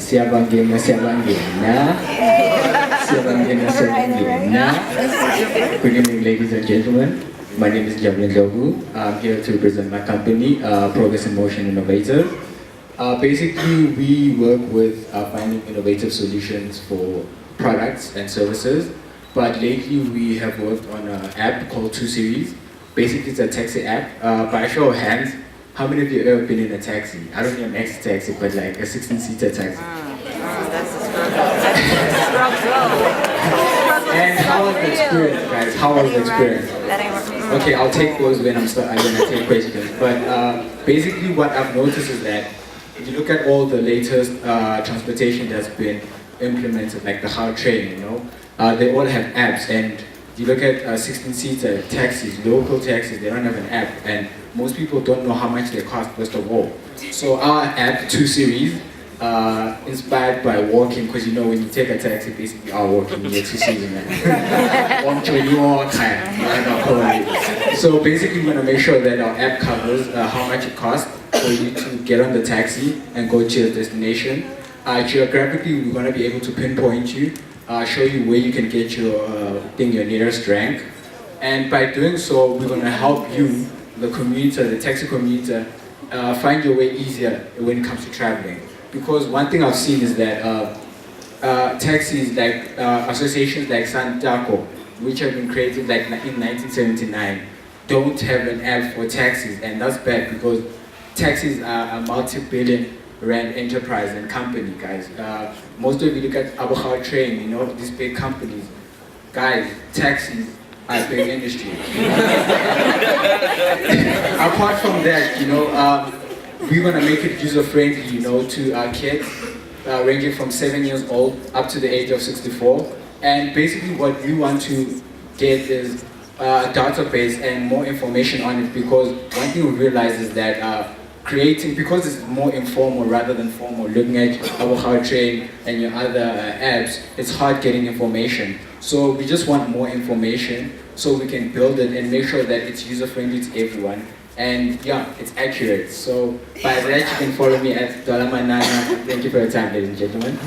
Siyabangena, siyabangena. Siyabangena, siyabangena. Good evening, ladies and gentlemen. My name is Jablin Jogu. I'm here to represent my company, Progress in Motion Innovator. Basically, we work with finding innovative solutions for products and services. But lately, we have worked on an app called 2 Series. Basically, it's a taxi app. By show of hands, how many of you have ever been in a taxi? I don't mean an X taxi, but like a 16-seater taxi. That's a struggle. That's a struggle. And how was the experience, guys? How was the experience? That ain't working. Okay, I'll take those when I'm gonna take questions. But basically, what I've noticed is that if you look at all the latest transportation that's been implemented, like the How train, you know, they all have apps. And you look at 16-seater taxis, local taxis, they don't have an app, and most people don't know how much they cost, first of all. So our app, 2 Series, inspired by walking, because you know when you take a taxi, basically you are walking, you're 2 Series, man. So basically we're going to make sure that our app covers how much it costs for you to get on the taxi and go to your destination. Geographically, we're going to be able to pinpoint you, show you where you can get your nearest rank. And by doing so, we're going to help you, the commuter, the taxi commuter, find your way easier when it comes to traveling. Because one thing I've seen is that taxis, like associations like Santaco, which have been created like in 1979, don't have an app for taxis, and that's bad because taxis are a multi-billion rand enterprise and company, guys. Most of you look at How train, you know, these big companies. Guys, taxis are a big industry. Apart from that, you know, we want to make it user-friendly, you know, to our kids, ranging from 7 years old up to the age of 64. And basically what we want to get is a database and more information on it, because one thing we realize is that because it's more informal rather than formal, looking at How train and your other apps, it's hard getting information. So we just want more information so we can build it and make sure that it's user-friendly to everyone. And yeah, it's accurate. So by that, you can follow me at Dolamanana. Thank you for your time, ladies and gentlemen.